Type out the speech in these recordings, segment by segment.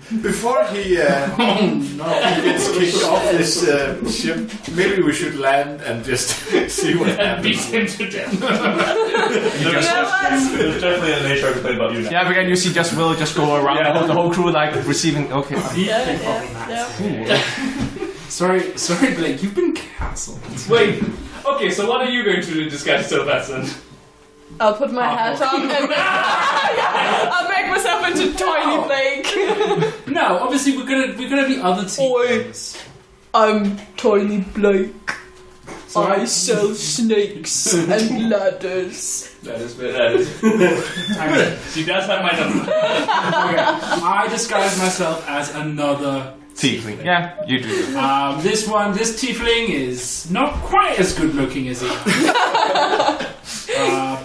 Before he gets kicked off this ship, maybe we should land and just see what happens. Beat him to death. There's definitely an HR to play about you now. Yeah, again, you see Will just go around the whole crew like receiving. Okay. Sorry, Blake, you've been cancelled. Wait. Okay, so what are you going to do to disguise Tillbats then? I'll put my hat on and I'll make myself into Tiny Blake. No, obviously we're gonna be other teams. I'm Tiny Blake. I sell snakes and ladders. That is. She does have my number. Okay. I disguise myself as another Tiefling. Yeah, you do. This tiefling is not quite as good looking as he is.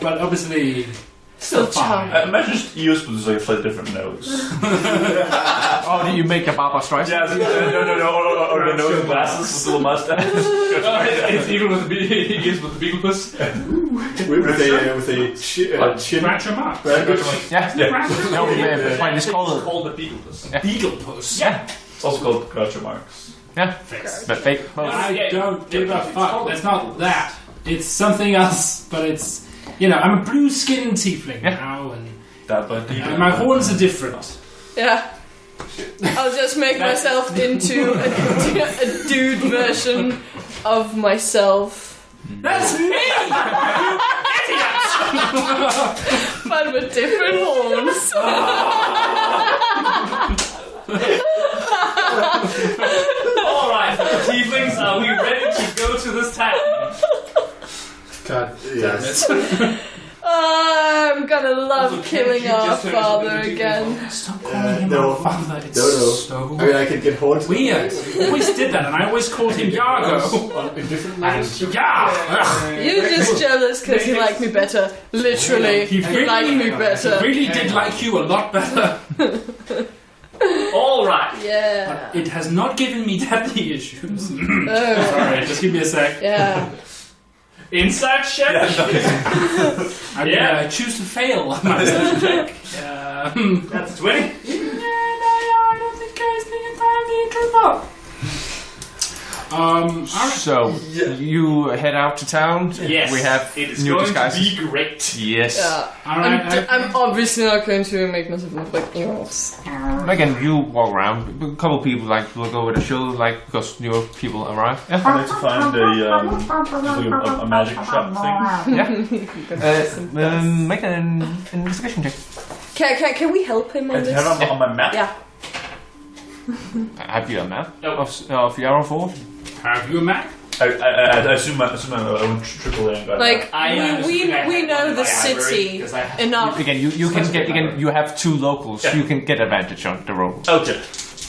But obviously still fine. Imagine just Eos with like a slightly different nose. Oh, do you make a Barbara Streisand? Yeah, no, or the nose and glasses with a little mustache. It's even with the beagle puss. with a chin. Scratch him up. Yeah. No, it's called the beagle puss. Yeah. Beagle puss. Yeah. It's also called Groucho Marx. Yeah. But fake. I don't give a fuck. It's not that. It's something else, but it's... I'm a blue-skinned tiefling now, and my horns are different. Yeah. I'll just make myself into a dude version of myself. That's me! You idiot! But with different horns. Alright, tieflings, are we ready to go to this town? God, yes. I'm gonna love killing our father again. Stop calling him our father. It's so I mean, I can get horns. weird. I always did that, and I always called him Yargo. In different languages. You're just jealous because you like me better. Literally, you like me better. I really did like you a lot better. Alright. Yeah. But it has not given me daddy issues. Oh. Sorry, just give me a sec. Yeah. Inside check? I choose to fail on my inside check. That's 20. I don't think guys think entirely truthful. Alright. So, you head out to town. Yes. We have it is new going disguises. to be great. Yes. Yeah. Alright. I'm obviously not going to make myself look like Eos. Again, you walk around. A couple of people look over the shoulder, because newer people arrive. I'd like to find a magic shop thing. Yeah. Make an investigation check. Can we help him on And this? have it on my map? Yeah. Have you a map No. of Yarrowfort? Have you a map? I assume I went triple A and got Like I we know the city enough. Again, you can get. Again, you have two locals. Yeah. You can get advantage on the roll. Okay.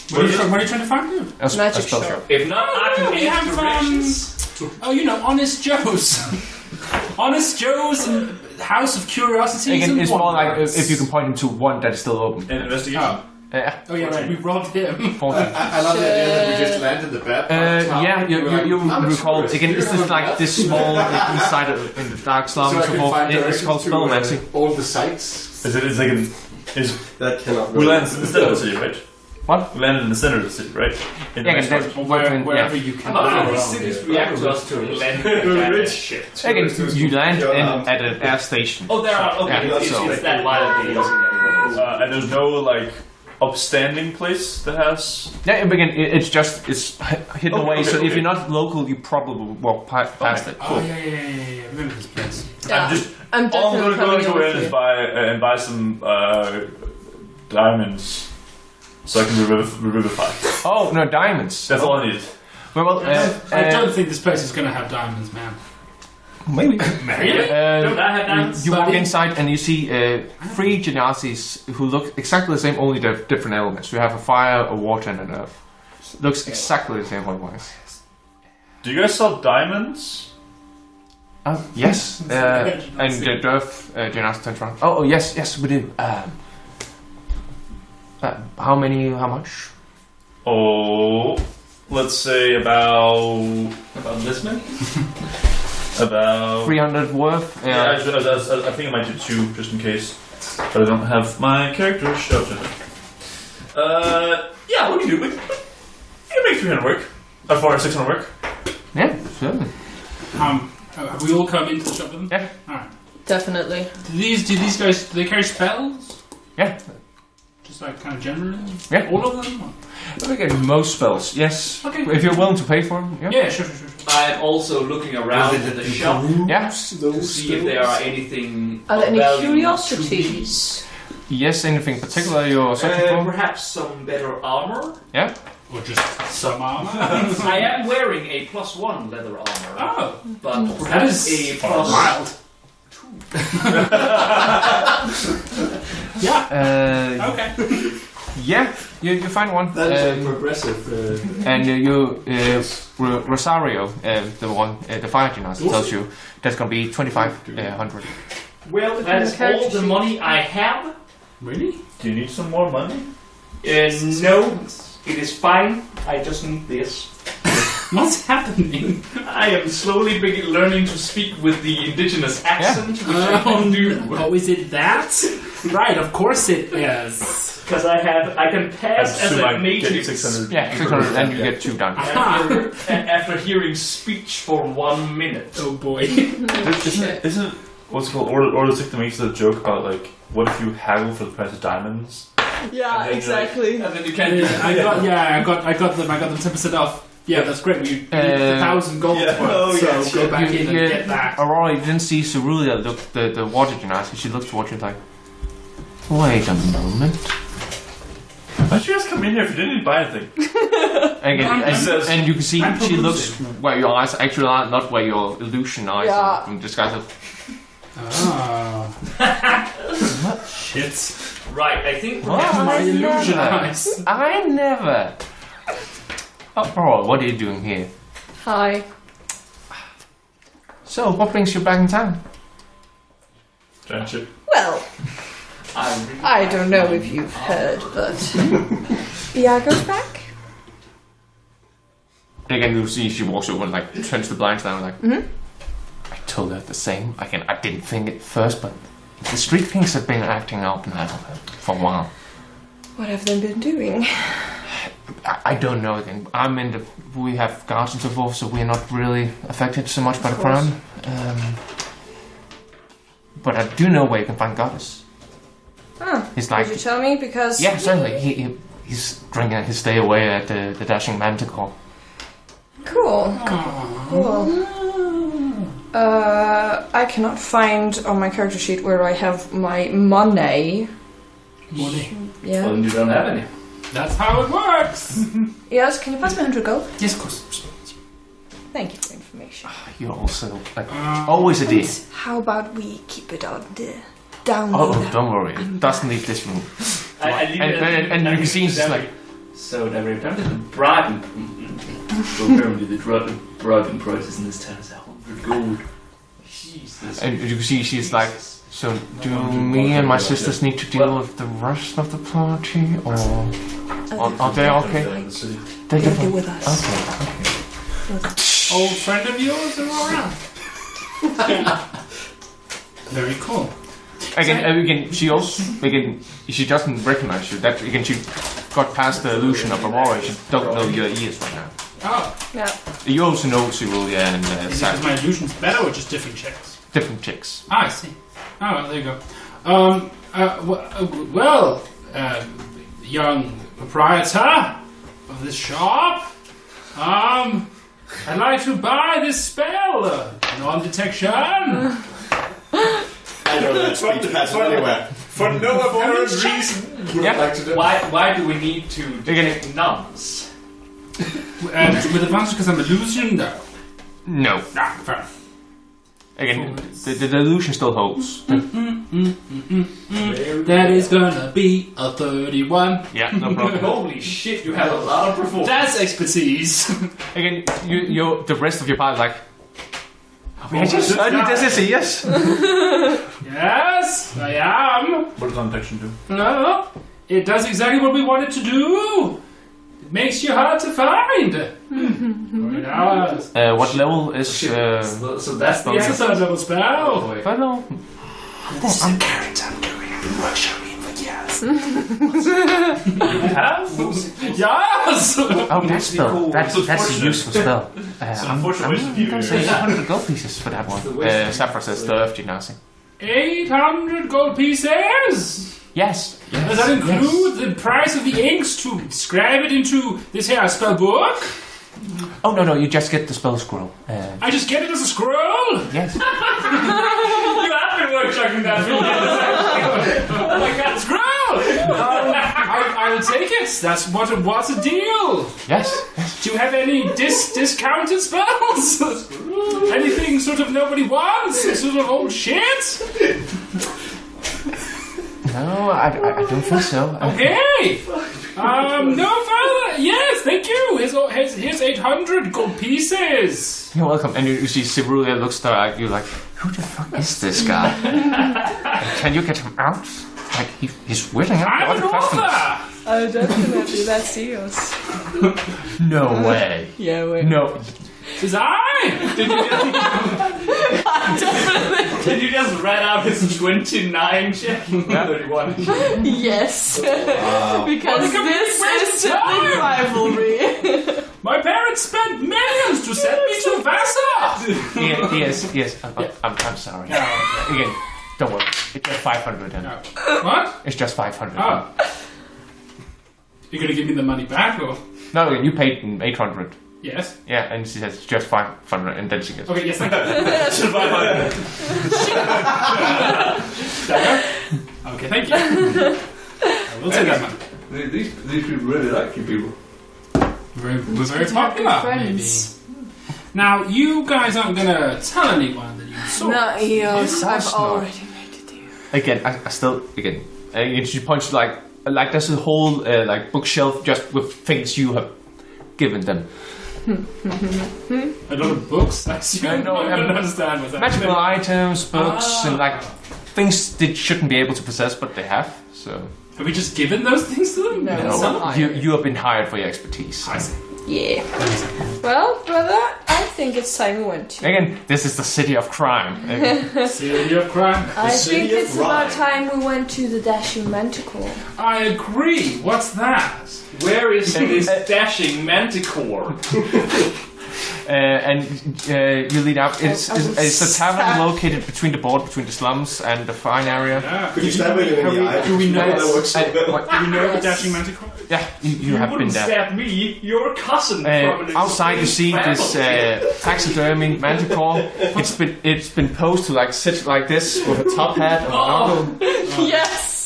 What are you trying to find? A Magic spell shop. shop. If not, I can we make have directions. Honest Joe's. Honest Joe's and House of Curiosities. Again, and it's more like wonders. if you can point him to one that is still open. An investigation? Oh yeah, right. We robbed him. 14. I love the idea that we just landed the bad part. Yeah, you recall. Again, it's just like this small inside in the dark slum So and I so can forth. find It's called spellmancy. all the sites. That cannot We landed in the center of the city, right? What? We landed in the center of the city, right? In the Yeah, next again, part. Wherever you can. How do these cities react to us to land shit? Again, you land at an air station. Oh, there are. Okay, Yeah, it's so- that wildly. And there's no, upstanding place that has... Yeah, again, it's hidden away. Okay, So if okay. you're not local, you probably walk past it. Oh yeah. Remember this place? Yeah. I'm All I'm definitely going to coming go in with is you. buy some diamonds so I can revivify. Oh no, diamonds. That's all I need. Well, I don't think this place is going to have diamonds, man. maybe. Don't I have diamonds? You walk inside and you see 3 genasies who look exactly the same, only they're different elements. You have a fire, a water, and an earth. Looks exactly the same otherwise. Do you guys sell diamonds? Yes. And the Durf genasi turns around. Oh, yes, we do. How much? Oh, let's say about this many? About 300 worth. Yeah, I think I might do 2 just in case. But I don't have my character showed. Yeah, we can do it. We can make 300 work. 600 work. Yeah, certainly. Have we all come into the shop with them? Yeah. Ah. Definitely. Do these guys, do they carry spells? Yeah. Just like kind of generally? Yeah. All of them? Or? I think in most spells, yes. Okay. If you're willing to pay for them, Yeah, sure. I'm also looking around in the shop Yeah. to see if there are anything. Are there of any value curiosities? Yes, anything particular you're searching for? Perhaps some better armor. Yeah. Or just some armor? I am wearing a +1 leather armor. Oh. But That perhaps is a wild. Yeah. Okay. Yeah, you find one. That is a progressive. And Rosario, the one, the fire genasi tells you that's going to be 2,500. Well, that is all the money I have. Really? Do you need some more money? No, it is fine. I just need this. What's happening? I am slowly learning to speak with the indigenous accent, which I can do. Oh, is it that? Right, of course it is. Because I can pass as a native 600. Yeah, 600, and you get 2 done. after hearing speech for 1 minute. Oh boy. Isn't what's it called? Or the Sick makes a joke about like, what if you haggle for the price of diamonds? Yeah, exactly. And then you can. I got them 10% off. Yeah, that's great. We need 1,000 gold for it, so go back in and get that. Aurora, you didn't see Cerulia look the water genasi. She looked towards you like, wait a moment. Why'd you guys come in here if you didn't buy anything? and you can see she looks where your eyes actually are, not where your illusion eyes are from disguise. Shit. Right, I think What? My illusion eyes. I never. Aurora, what are you doing here? Hi. So, what brings you back in town? Giant ship. Well, I don't know if you've heard, but Iago's back. Again, you see she walks over and like turns the blinds down like, I told her the same. Again, I didn't think it first, but the street things have been acting out now for a while. What have they been doing? I don't know again. We have guards and so forth, so we're not really affected so much by the crown. But I do know where you can find Goddess. Oh, He's like, could you tell me? Because... Yeah, certainly. He's drinking his day away at the Dashing Manticore. Cool. Cool. I cannot find on my character sheet where I have my money. Money. Yeah. Well, you don't have any. That's how it works. Yes, can you pass me 100 gold? Yes, of course. Thank you for information. You're also, like, always a dear. How about we keep it on the down Oh, low? don't worry. It doesn't leave this room. And you can see she's like... So, now we've done the bribing. Well, apparently the bribing prices in this town is 100 gold. Jesus. And you can see she's like... So, do me and my sisters need to deal with the rest of the party, or are they okay? They're with us. Okay. Old friend of yours, Aurora? Very cool. Again, she doesn't recognize you. That again, she got past the illusion of Aurora. She don't know your ears right now. Oh. Yeah. You also know Cerulia and Is Sam. my illusions better or just different checks? Different chicks. Ah, I see. Oh, well, there you go. Young proprietor of this shop, I'd like to buy this spell, non-detection. I know that speech has anywhere. For no apparent reason, you would like to do. Why do we need to detect nuns? With advantage because I'm illusion? No. No. Ah, fair enough. Again, the illusion still holds. That is gonna be a 31. Yeah, no problem. Holy shit, you have a lot of performance. That's expertise. Again, the rest of your party like. I just heard you. This is a yes. Yes, I am. What does non-detection do? No, it does exactly what we want it to do. It makes you hard to find. What level is? So that's the It's a third level spell. Well, This is the character I'm doing. I've been workshopping for years. Yes! Oh, that spell. That's a useful spell. I'm going to say 800 gold pieces for that one. Sapphire says the Earth Genasi. 800 gold pieces? Yes. Does that include the price of the inks to inscribe it into this here spell book? Oh, no, you just get the spell scroll. I just get it as a scroll? Yes. You have been workshopping that for years. Oh my god, Scroll! I will take it. That's what's a deal? Yes. Do you have any discounted spells? Anything sort of nobody wants? Sort of old shit? No, I don't think so. Okay. No further. Yes, thank you. Here's 800 gold pieces. You're welcome. And you see Cerulean looks at you like, who the fuck is this guy? Can you get him out? Like, he's weirding out the I'm an other customers. author. Oh, definitely. That's Eos. No way. Yeah, wait. No. Is I? Did you just read out his 29 check? 31. Yes. Because this is sibling rivalry. My parents spent millions to send me to Vassar. Yes. I'm sorry. Again, don't worry. It's just 500 then. What? It's just 500. Oh. You're gonna give me the money back, or? No, you paid 800. Yes. Yeah, and she says it's just 500, and then she goes. Okay, yes, thank you. Okay, thank you. I will take that money. These people really like you people. We're very popular, maybe. Now, you guys aren't gonna tell anyone that you saw. No, Eos, I've not. already made a deal. Again, I still she points like there's a whole like bookshelf just with things you have given them. A lot of books. I don't understand what's happening. Magical items, books, and like things they shouldn't be able to possess, but they have. So have we just given those things to them? No. you have been hired for your expertise. I see. Yeah. Well, brother, I think it's time we went to. Again, this is the city of crime. City of crime. I think it's about time we went to the Dashing Manticore. I agree. What's that? Where is this dashing manticore? And you lead up. It's a tavern located between the border between the slums and the fine area. Yeah. Could you stab me in the eye? Do we know that works so well? Do we know the Dashing Manticore? Yeah, you have been wouldn't there. stab me, your cousin. From an Outside you see family. this taxidermy manticore. It's been posed to like sit like this with a top hat and a novel. Yes!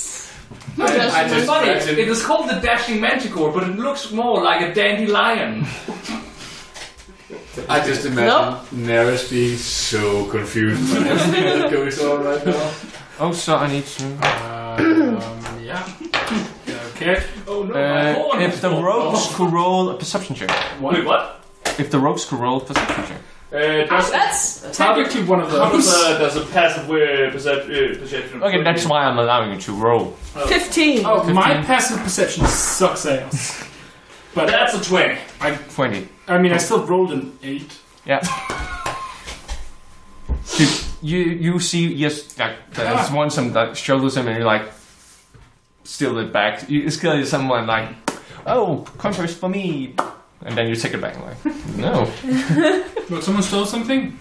It's funny. It is called the Dashing Manticore, but it looks more like a dandelion. I just imagine Naeris being so confused by everything that goes on right now. Oh, so I need to. Yeah. Okay. Oh no, my horn if is the falling rogues off. could roll a perception check. Wait, what? If the rogues could roll a perception check. That's technically one of those. Does a passive perception? Okay, that's why I'm allowing you to roll. 15. Oh, 15. my passive perception sucks ass. But That's a 20. 20. I mean, I still rolled an 8. Yeah. You see, yes, like there's one some like struggles him, and you're like, steal it back. It's clearly someone like, oh, contrast for me, and then you take it back. And like, no. Look, someone stole something.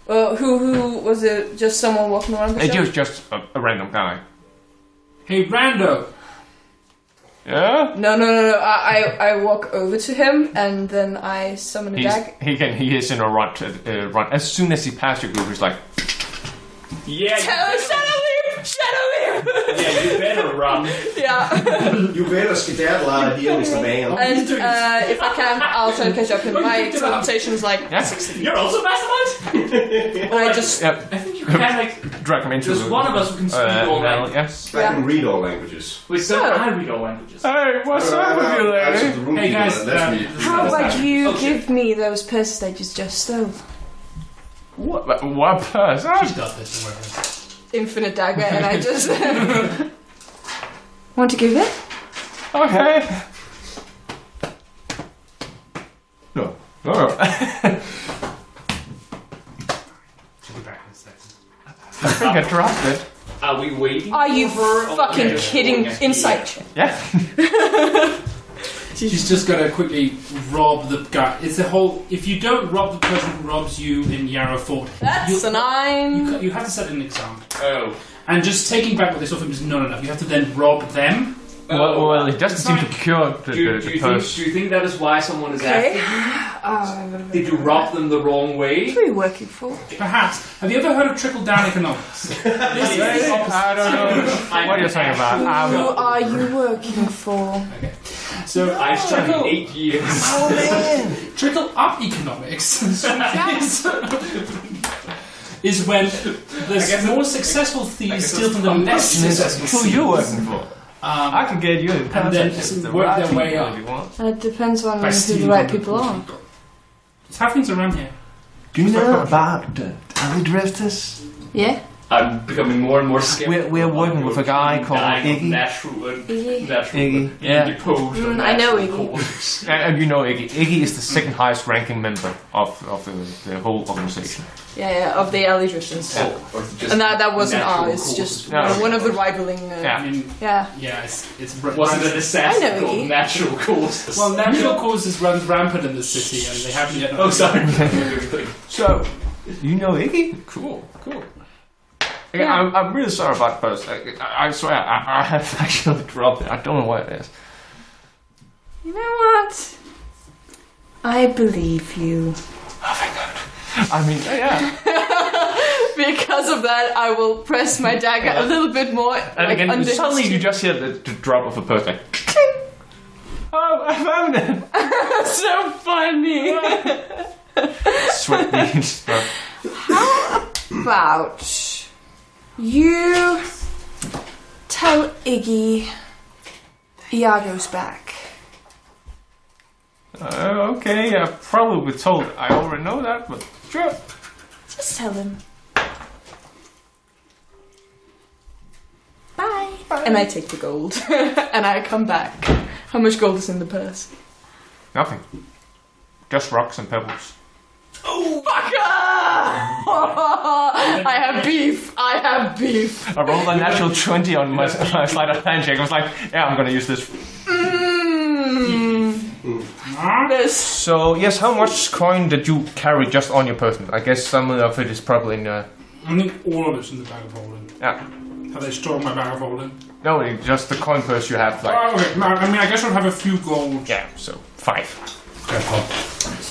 Who was it? Just someone walking around the It shop? was just a random guy. Hey, Rando. Yeah. No. I walk over to him and then I summon a dag. He is in a run. As soon as he passed your group, he's like, Yeah. Shadow leap! Yeah, you better run. Yeah. You better skedaddle out of here, Mr. Man. And if I can, I'll try to catch up him. My teleportation is like yeah. 60. You're also mastermind. And I just... Yep. I think you can like. Drag him into There's the- one of us who can speak all languages. Yes. I can read all languages. Wait, so I read all languages. Hey, what's up with you, lady? Hey, guys, That's me. How about you give me those purses that you just stole? What purse? She's got this. Don't worry. Infinite dagger, and I just... Want to give it? Okay. No. She'll be back in a second. I think I dropped it. I Are we waiting? Are you for her, or fucking just kidding? going Insight check. Yeah. She's just got to quickly rob the guy. It's the whole. If you don't rob the person who robs you in Yarrowfort, That's a 9. you have to set an example. Oh. And just taking back what they saw from him is not enough. You have to then rob them. Well, it doesn't seem to cure the purse. Do you think that is why someone is Okay. after you? Did you rob them the wrong way? What are you working for? Perhaps. Have you ever heard of trickle-down economics? This is the opposite. I don't know what you're talking about. Who are you working for? Okay. So I studied 8 years. Oh man! trickle-up economics is when the more successful thieves steal from the less successful Who you working for? I can get you in and then work their way up. if you want. It depends on By who the stealing right from people are. It's how things around here. Do you know about the alley drifters? Yeah? I'm becoming more and more skeptical. We're working with a guy called Iggy. Iggy? Yeah. I know Iggy. Iggy. And you know Iggy. Iggy is the second highest ranking member of the whole organization. Yeah, of the alley drifters. And that wasn't ours, it's just one of the rivaling... I mean, yeah. yeah, it's Wasn't an assassin I know called Iggy. Natural Causes? well, natural causes run rampant in the city, and they haven't yet. Oh, sorry. So, you know Iggy? Cool. Yeah. I'm really sorry about the post. I swear, I have actually dropped it. I don't know what it is. You know what? I believe you. Oh my god. I mean, yeah. Because of that, I will press my dagger a little bit more. And again, under suddenly his you just hear the drop of a purse, like, oh, I found it. So funny. Sweat beads. How about you tell Iggy Iago's back? Okay, I probably was told. I already know that, but sure. Just tell him. Bye. And I take the gold. And I come back. How much gold is in the purse? Nothing. Just rocks and pebbles. Oh, fucker! I have beef. I rolled a natural 20 on my sleight of hand check. I was like, yeah, I'm gonna use this. This. So, yes, how much coin did you carry just on your person? I guess some of it is probably in I think all of it's in the bag of holding. yeah. Have they stored my bag of holding? No, it's just the coin purse you have, like... Oh, okay. No, I mean, I guess I'll have a few gold. Yeah, so 5. Okay, cool.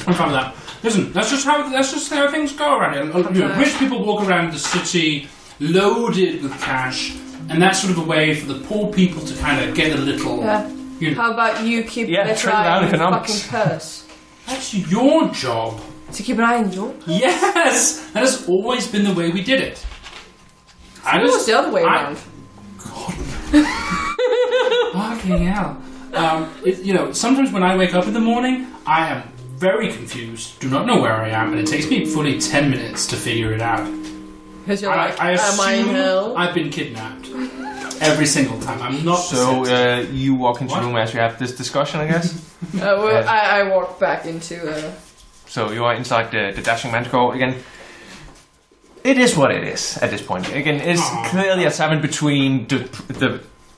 I'm fine with that. Listen, that's just how things go around here. You know, rich people walk around the city loaded with cash, and that's sort of a way for the poor people to kind of get a little... You know, How about you keep Yeah, an eye trickle down on your economics. fucking purse? that's your job. To keep an eye on your purse? Yes! That has always been the way we did it. It was the other way around. Fucking hell. You know, sometimes when I wake up in the morning, I am very confused, do not know where I am, and it takes me fully 10 minutes to figure it out. Because you're like, I am I in assume hell? I've been kidnapped. Every single time. I'm not... So, you walk into the room as you have this discussion, I guess? I walk back into... So, you are inside the Dashing Manticore again. It is what it is at this point. Again, it's clearly a 7 between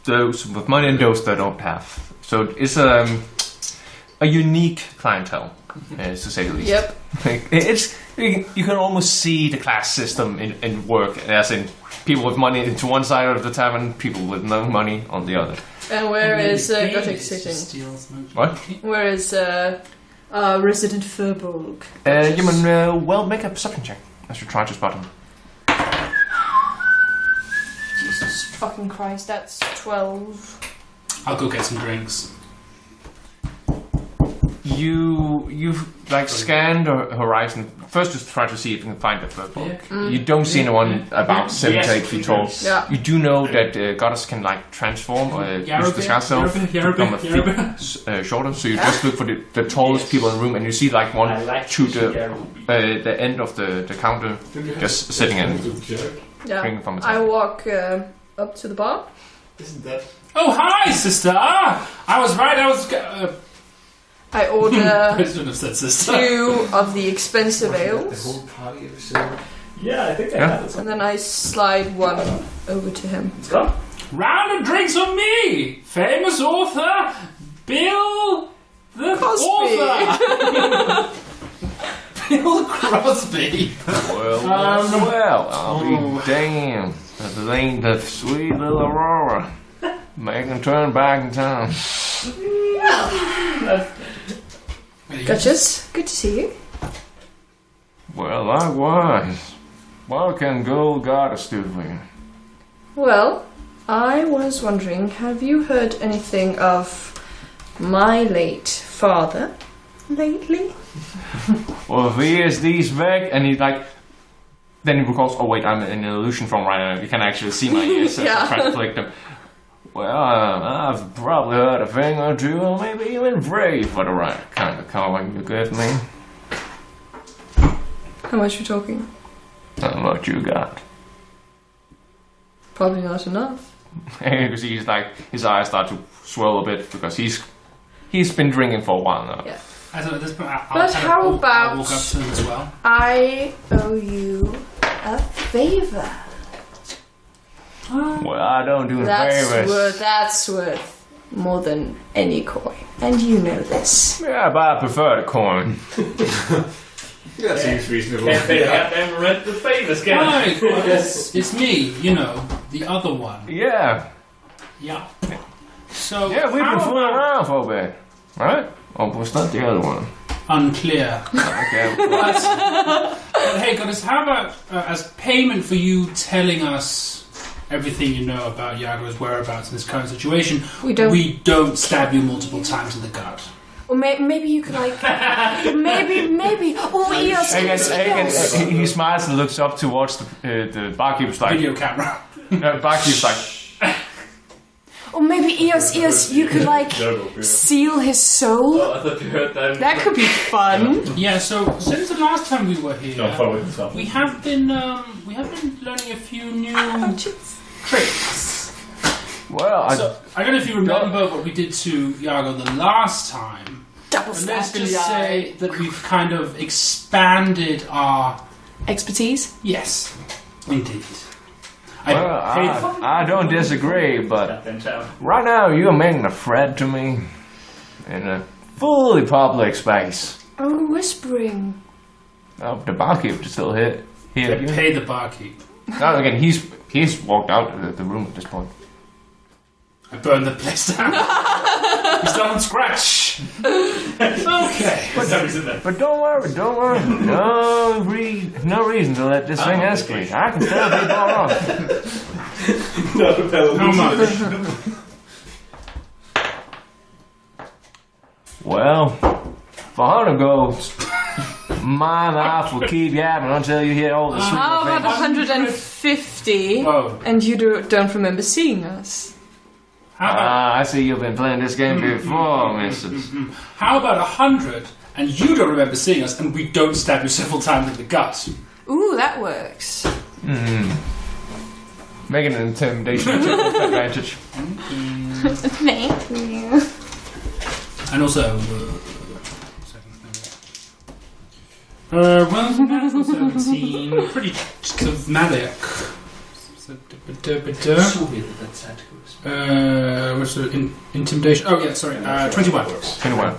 those with money and those that don't have. So, it's a unique clientele, to say the least. Yep. You can almost see the class system in work, as in people with money to one side of the tavern, people with no money on the other. And where is Gothic sitting? What? Where is Resident Furbolg? Make a perception check as you try to spot him. Jesus fucking Christ, that's 12. I'll go get some drinks. You've like scanned the horizon. First, just try to see if you can find the Furbolg. Mm. You don't see anyone about 7 to 8 feet tall. Yeah. You do know that goddess can like transform or use the sky self to become a feet shorter. So you just look for the tallest people in the room, and you see like one to the end of the counter, just sitting and drinking from a I walk up to the bar. Isn't that? Oh, hi, sister! I was right, I order I shouldn't have said sister. 2 of the expensive The ales. whole party episode. Yeah, I think I have it. And then I slide 1 over to him. It's gone. Round of drinks on me! Famous author, Bill the Crosby. author! Bill Crosby. Well, I'll be damned. That ain't the sweet little Aurora. Making turn back in time. Duchess, good to see you. Well, likewise. What can gold goddess do for you? Well, I was wondering, have you heard anything of my late father lately? Well, if he is these back, and he's like, then he recalls, oh wait, I'm in an illusion form right now. You can actually see my ears, so Yeah. I'm trying to flick them. Well, I've probably heard a thing or two, or maybe even three for the right kind of calling you give me. How much are you talking? And what you got? Probably not enough. Because he's like, his eyes start to swirl a bit, because he's been drinking for a while now. Yeah. At this point, But how I'll about- walk up to him as well. I owe you a favor. Well, I don't do favors. That's worth more than any coin. And you know this. Yeah, but I prefer the coin. That seems reasonable. Can't pay the goddamn rent with favors, can I? Right, well, it's me, you know, the other one. Yeah. Yeah. So, Yeah, we've how been fooling about- around for a bit. Right? Oh, was that the other one? Unclear. Okay. But hey, goddess, how about as payment for you telling us everything you know about Yarrow's whereabouts in this current situation, We don't- stab you multiple times in the gut. Or maybe you could like... maybe... Oh, Eos, Eos. He smiles and looks up towards the barkeeper's like... Video camera. No, barkeeper's like... Or maybe Eos, you could like seal his soul. Oh, I thought you heard that. That could be fun. Yeah, so since the last time we were here, No, follow this up. we have been learning a few new tricks. Well, So I don't know if you remember what we did to Yargo the last time. Double But let's slap in just the say eye. that we've kind of expanded our... Expertise? Yes, indeed. I don't disagree, but Goddamn town. right now you're making a threat to me in a fully public space. Oh, whispering. Oh, the barkeeper's still here. Pay the barkeep. No, again, he's walked out of the room at this point. I burned the place down. We start from scratch. Okay. But don't worry. No reason to let this thing escalate. I can still be brought on. How much? Well, for 100 gold, my mouth will keep yapping until you hear all the sweet How about things. 150? Whoa. And you don't remember seeing us? How about, I see you've been playing this game before, missus. how about 100 and you don't remember seeing us and we don't stab you several times in the gut? Ooh, that works. Making an intimidation check with advantage. Thank you. And also... well, natural 17. Pretty charismatic. What's the intimidation? Oh, yeah, sorry. 21. 21.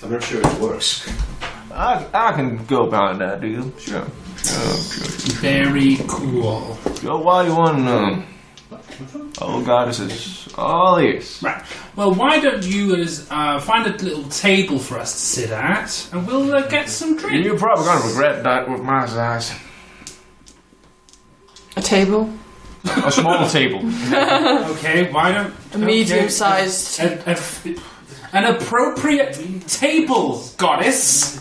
I'm not sure it works. I can go behind that, dude. Sure. Very cool. Go while you want to know. Oh, goddesses. All ears. Right. Well, why don't you find a little table for us to sit at, and we'll get some drinks. You're probably going to regret that with my size. A table? A small table. Okay, why don't... A medium-sized... An appropriate table, goddess!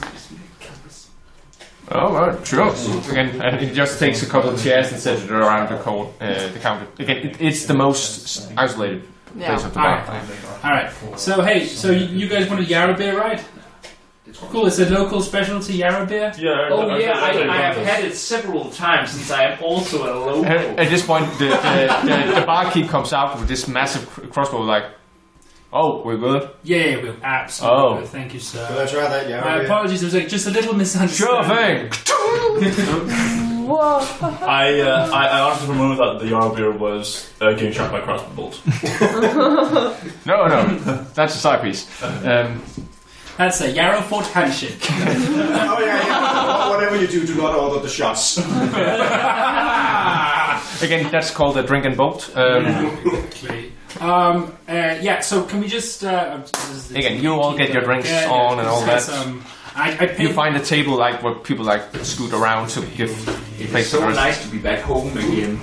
Oh, right, sure. Again, and he just takes a couple of chairs and sets it around the counter. Again, it's the most isolated place of the bar. Alright, so hey, you guys want a Yarrow beer, right? Cool, it's a local specialty Yarrow beer? Yeah, Oh yeah, I have had it several times since I am also a local. At this point, the barkeep comes out with this massive crossbow, like, "Oh, we're good." Yeah, we're absolutely Oh. good. Thank you, sir. Can I try that? Yeah. My apologies, there was just a little misunderstanding. Sure thing. Whoa. I honestly for a moment thought the Jarl beer was getting shot by a crossbow bolt. No, that's a side piece. That's a Yarrowfort handshake. Oh yeah. Whatever you do not order the shots. Again, that's called a drink and bolt. So can we just... Again, you all get your drinks on and all that. I pay... You find a table like where people like scoot around to give It's place so to the rest. nice to be back home again.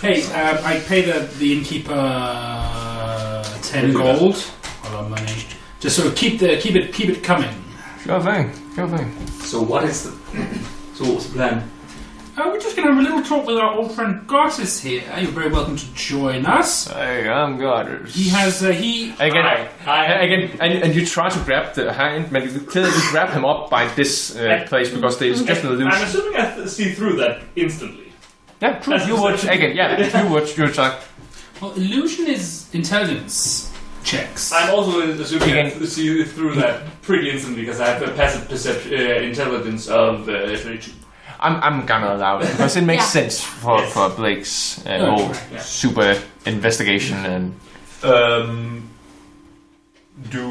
Hey, I pay the innkeeper 10 gold. A lot of money. Just sort of keep it coming. Sure thing. So what's the plan? We're just going to have a little talk with our old friend Gartis here. You're very welcome to join us. Hey, I'm Goddard. He has Again, and you try to grab the hand, but you clearly grab him up by this place because there's just an illusion. I'm assuming I see through that instantly. Yeah, true. You would again. Yeah, you would. You're like. Well, illusion is intelligence checks. I'm also assuming I see through that pretty instantly because I have a passive perception intelligence of 32. I'm gonna allow it because it makes sense for Blake's whole super investigation and. Do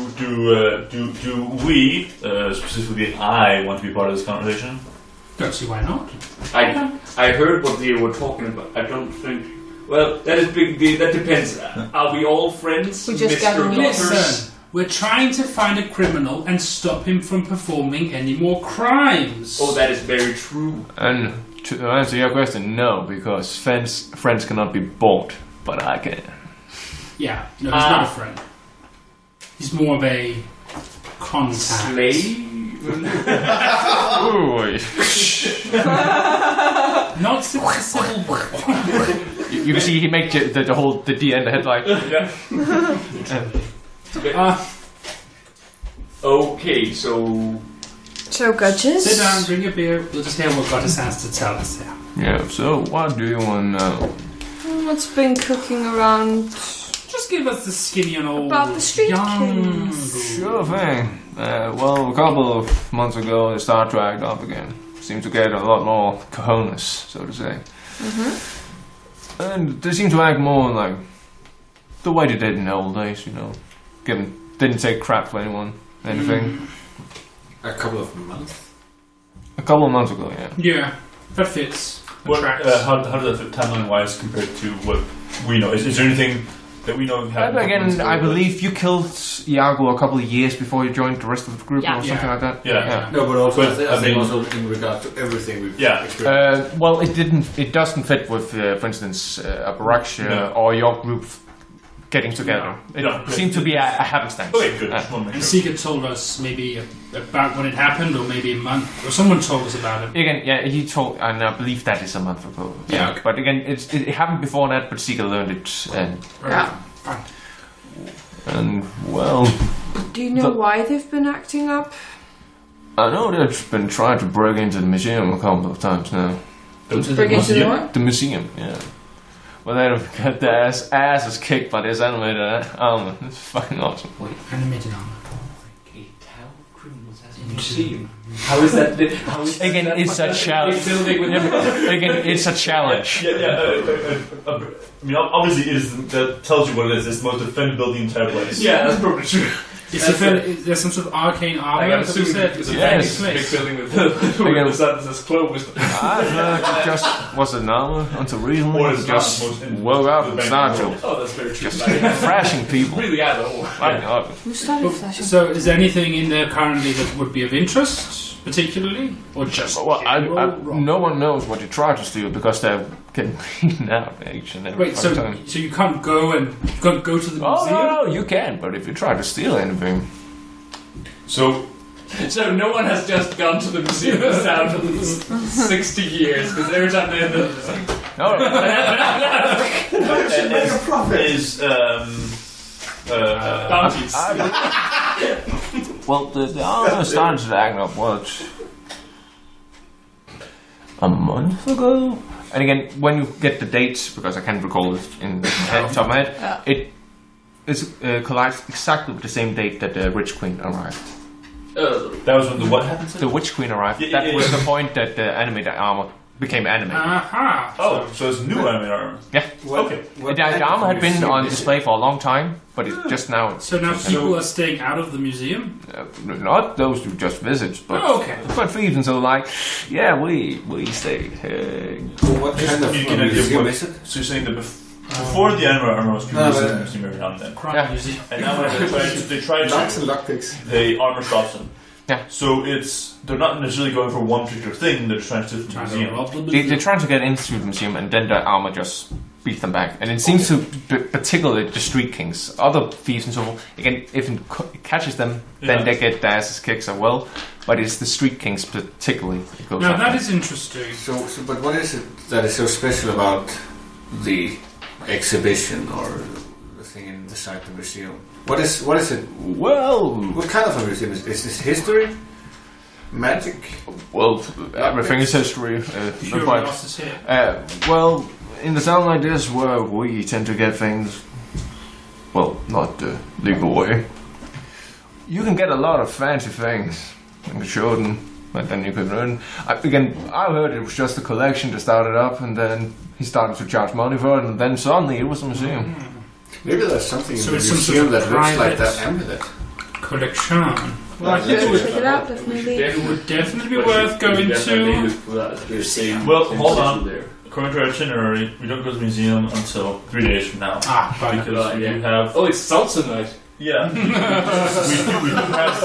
we specifically I want to be part of this conversation? Don't see why not. I heard what they were talking about. I don't think. Well, that depends. Are we all friends, We just got Mr. a Listen, we're trying to find a criminal and stop him from performing any more crimes. Oh, that is very true. And to answer your question, no, because friends cannot be bought, but I can. Yeah, no, he's not a friend. He's more of a contact. Slave? Ooh. Not since the Civil War. You can see he make the D and the headlight. Yeah. Okay, so Gudges? Sit down, drink a beer. We'll just hear what Goddess has to tell us here. Yeah. So what do you want to know? What's been cooking around? Just give us the skinny and old. About the street young. kids. Sure thing. Well, a couple of months ago, they started to act up again. Seem to get a lot more cojones, so to say. And they seem to act more like the way they did in the old days, you know. Didn't take crap for anything. A couple of months. A couple of months ago, yeah. Yeah, that fits. Tracks. How does that fit timeline-wise compared to what we know? Is there anything that we know happened? Again, I believe you killed Iago a couple of years before you joined the rest of the group or something like that. Yeah. No, but also But, I think I also in regard to everything we've Yeah. experienced. Well, it doesn't fit with, for instance, a Baraksha or your group getting together. It seemed to be a happenstance. Okay, good. And Seeker told us maybe about when it happened, or maybe a month, or someone told us about it. Again, yeah, he told, and I believe that is a month ago. Yeah, okay. But again, it happened before that, but Seeker learned it. Fine. And well, Do you know why they've been acting up? I know they've been trying to break into the museum a couple of times now. Bring it to the what? The museum, yeah. Well, they've got their asses kicked by this animated armor. It's fucking awesome. Animated armor. Okay, how criminals as a museum. How is that? Again, it's a challenge. Again, it's a challenge. I mean, obviously, that tells you what it is. It's the most defended building in the entire place. Yeah, that's probably true. There's some sort of arcane armor. I'm assuming it's a Yes. big building with the sun that's closed. I it just was an armor until recently. Or it's not Just the most woke up and started to Oh, that's very true. just thrashing people. Really out of the hole. My God. Who started flashing? So, is there anything in there currently that would be of interest, particularly, or just? Well, general rock? no one knows what you try to steal because they're getting beaten out each and every Wait, so time. you can't go to the museum? Oh, no, you can, but if you try to steal anything... So, So no one has just gone to the museum of sound for 60 years, because every time they end up just like... No, Make a profit. is bounties. well, the armor started to act up, what? A month ago? And again, when you get the dates, because I can't recall it in the top of my head, it collides exactly with the same date that the Rich Queen arrived. That was when the what happened? The Witch Queen arrived. Yeah, That was the point that the animated armor became animated. Aha! Oh, so it's new anime armor. Yeah. Okay. The armor had been on display for a long time, but it just now... So now people are staying out of the museum? Not those who just visit, but... Oh, okay. But thieves are like, yeah, we stayed here. What kind of You can idea museum what- is it? So you're saying that before the anime armor was produced in the museum every now and then. Crime Yeah. museum. And now when they try Locks to, and lockpicks. the armor stops them. Yeah. So they're not necessarily going for one particular thing, they're trying to the Trying to museum. rob the They're museum. trying to get into the museum, and then the armor just beats them back. And it seems to, particularly the Street Kings, other thieves and so forth, again, if it catches them, then Yeah. they get their asses kicked as well. But it's the Street Kings particularly that goes Now after. that is interesting. So, but what is it that is so special about the exhibition or the thing inside the museum? What is it? Well, What kind of a museum is this? History, magic? well, everything is history. Pure But, losses here. well, in the town like this, where we tend to get things, well, not the legal way, you can get a lot of fancy things and show them, but then you can earn. I heard it was just a collection that started up, and then he started to charge money for it, and then suddenly it was a museum. Maybe there's something So in the it's some museum sort of that looks like private- that amulet. Collection. Well, I think check it out, definitely. It would definitely be worth going to. Well, hold on. According to our itinerary, we don't go to the museum until 3 days from now. Ah, fine. Because we do have... Oh, it's salsa night. Yeah. we do have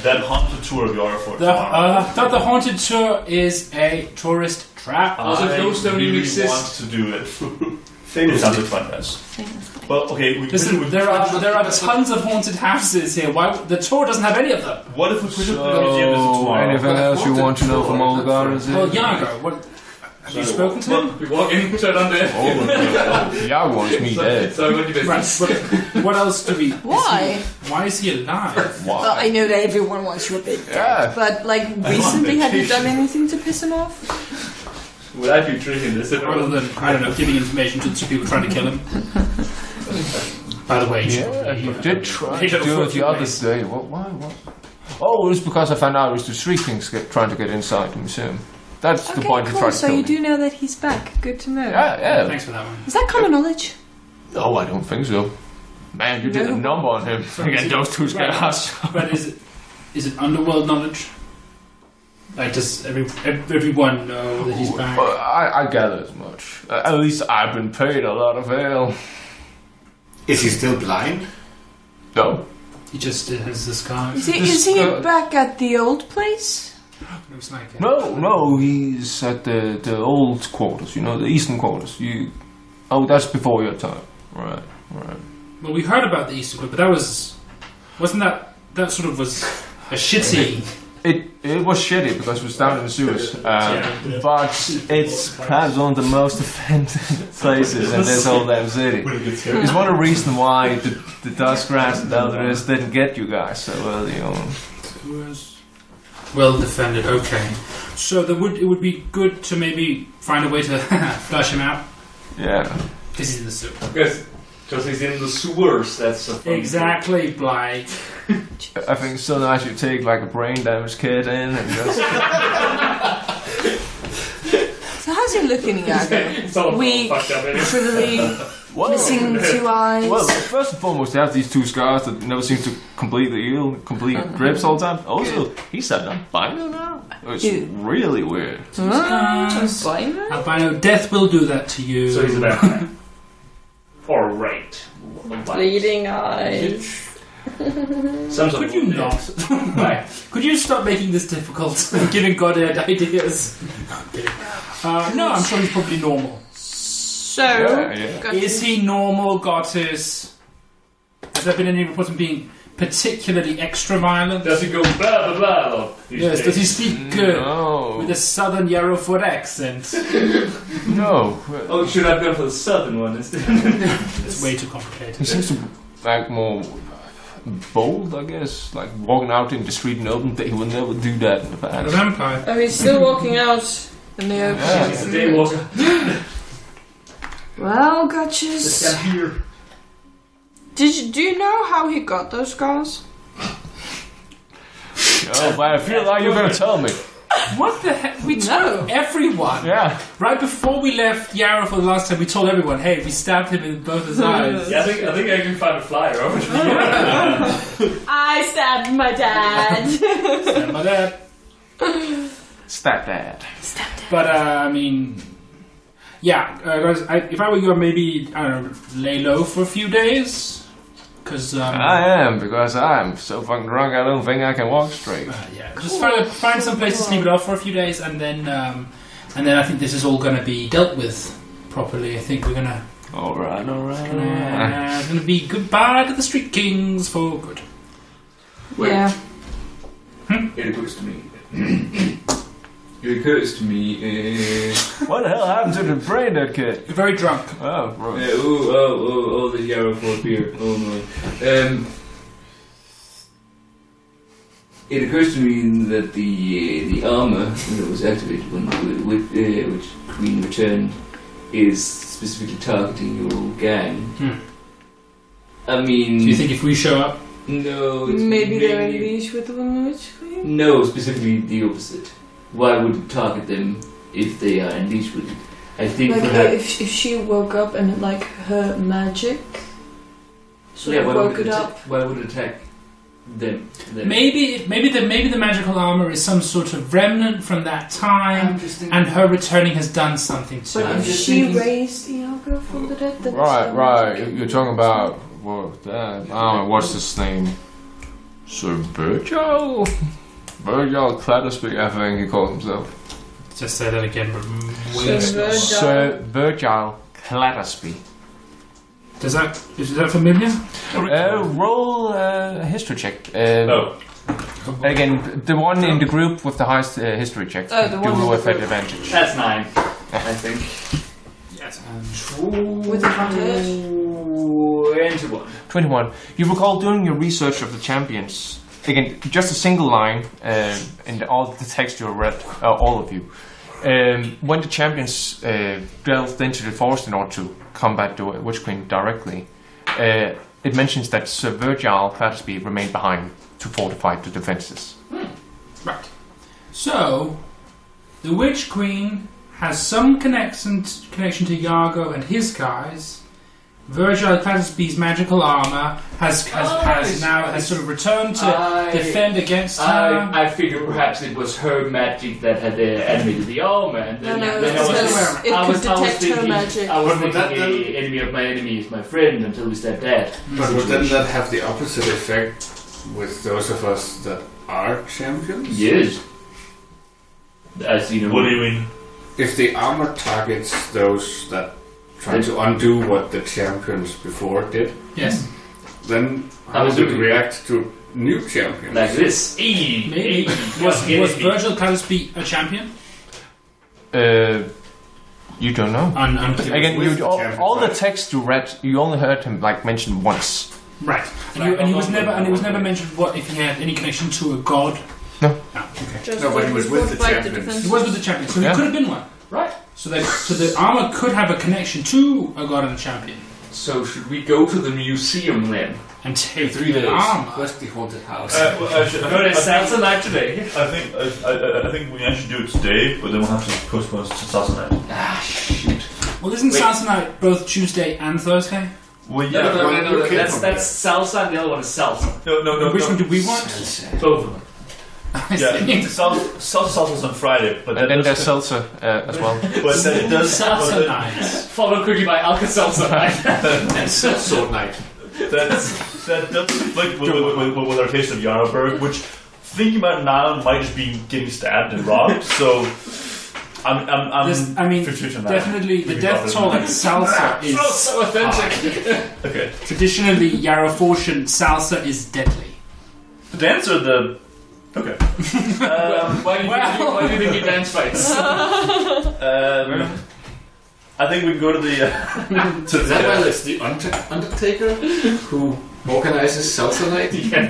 that haunted tour of Yarrowfort tomorrow. Thought the haunted tour is a tourist trap. Also, those don't even exist. want to do it. It sounds like fun, guys. Well, okay, Listen, there are tons of haunted houses here. Why the tour doesn't have any of them? what if we put the museum visit tomorrow? Anything else you want to know from old guards? Well, Yago, what? Have you spoken to him? We walk in, turn on the... Yeah, wants me dead. So, what do you Right. business? But what else do we? Why? Why is he alive? Well, I know that everyone wants you a bit dead, Yeah. but like recently, have you done anything to piss him off? Would I be treating this? Other than I don't know, giving information to people trying to kill him. By the way, You did try He to don't do it fucking the other nice. day. Why? Oh, it was because I found out it was the Street Kings trying to get inside the museum. That's the point he cool. tried to So kill you me. do know that he's back. Good to know. Yeah. Thanks for that one. Is that common knowledge? No, I don't think so. Man, you did a No. number on him. Again, those two guys. But is it underworld knowledge? Like, does everyone know that he's back? I gather as much. At least I've been paid a lot of ale. Is he still blind? No. He just has the scars. Is he back at the old place? Looks like it. No, he's at the old quarters, the eastern quarters. Oh, that's before your time. Right. Well, we heard about the Eastern Group, but wasn't that sort of was a shitty. It was shitty because it was down in the sewers, but it's perhaps one of the most offended places in this whole damn city. It's one of the reasons why the Dustgrass and the Elders didn't get you guys so well, Was well defended. Okay, so it would be good to maybe find a way to flush him out Yeah. because he's in the sewer. Because he's in the sewers, that's a fun Exactly, Blythe. I think it's so nice you take like a brain damaged kid in and just... So how's he looking, Iago? It's all Weak, fucked up anyway. shrivelly, missing 2 eyes. Well, first and foremost, they have these 2 scars that never seem to completely heal, complete drips all the time. Also, he's set on albino now. It's really weird. Albino? Albino, death will do that to you. So he's a vampire. Alright. Bleeding eyes. Could you not? Could you stop making this difficult? Giving Godhead ideas. No, I'm kidding. No, I'm sure he's probably normal. So, Is he normal, Goddess? Has there been any reports of him being particularly extra violent? Does he go blah blah blah? Yes, does he speak No. with a southern Yarrowfort accent? No. Oh, should I have gone for the southern one instead? It's way too complicated. He seems to act more bold, I guess. Like walking out in the street in the open, he would never do that in the A past. vampire. oh, he's still walking out in the open. Yeah. He's a daywalker. Well, Gotchas, Here. do you know how he got those scars? Oh, but I feel like you're gonna tell me. What the heck? We told everyone. Yeah. Right before we left Yarrow for the last time, we told everyone, hey, we stabbed him in both his eyes. Yeah, I think I can find a flyer over to I stabbed my dad. Stabbed my dad. Stab dad. But, I mean... Yeah, guys, if I were you, I'd maybe, I don't know, lay low for a few days. Because, I am, because I'm so fucking drunk I don't think I can walk straight. yeah, just find some place to sleep it off for a few days, and then I think this is all going to be dealt with properly. I think we're going to... Alright. It's going to be goodbye to the Street Kings for good. Yeah. It occurs to me. What the hell happened to the brain dead kid? You're very drunk. Oh, right. The Yarrowfort beer. Oh my. It occurs to me that the armor that was activated when which Queen returned is specifically targeting your gang. I mean, Do you think if we show up... no? It's Maybe they're in mainly- leash with the Witch Queen? No, specifically the opposite. Why would it target them if they are in leash with it? I think Like perhaps. if she woke up and like her magic sort of why woke would it up. Why would it attack them? Maybe the magical armor is some sort of remnant from that time, and her returning has done something to But it. if she raised Iago from the dead, then Right. You're talking about I don't know, what's his name? Sir Virgil Clattersby, I think he called himself. Just say that again, but Sir Virgil Clattersby. is that familiar? Roll a history check. Again, the one in the group with the highest history check. Oh, the one in do the with group. advantage. That's 9, I think. Yes. with advantage. 21. 21. You recall doing your research of the champions. Again, just a single line in all the text you read, all of you. When the champions delved into the forest in order to combat the Witch Queen directly, it mentions that Sir Virgil Clattersby remained behind to fortify the defenses. Right. So, the Witch Queen has some connection to Yargo and his guys. Virgil Clattersby's magical armor has sort of returned to defend against her. I figure perhaps it was her magic that had animated the armor, and then, No, then it could detect her magic. I was But would thinking that the enemy of my enemy is my friend until we step dead. But would then that have the opposite effect with those of us that are champions? Yes. I see no. What do you mean? If the armor targets those that try to undo what the champions before did, Yes. then how would it react to new champions? Like this. Maybe. Was Virgil Clattersby a champion? You don't know. Again, all the text you read, you only heard him mentioned once. Right. And he was never mentioned what if he had any connection to a god. No. Okay. No, but he was with the champions. He was with the champion, so he could have been one. Right. So the armor could have a connection to a god and a champion. So should we go to the museum then? And take 3 days. the armor. Where's the haunted house? Go to Salsa Night today. I think we actually do it today, but then we'll have to postpone it to Saturday night. Ah, shoot. Well, isn't Salsa Night both Tuesday and Thursday? Well, No, yeah. That's salsa, and the other one is salsa. No. Which one do we want? Both of them. Yeah, salsa's on Friday, but And then there's seltzer as well. But then it does. Salsa Night. Followed quickly by Alka-Seltzer Night. And sword night. That does conflict with our taste of Yarrowfort, which thinking about it now might just be getting stabbed and robbed. So I'm definitely the death toll at Salsa is So authentic. okay. traditionally Yarrowfortian Salsa is deadly. The dance or the okay. Why do you think he dance fights? I think we can go to the Is that why it's the Undertaker who organizes Salsa Night? Yeah,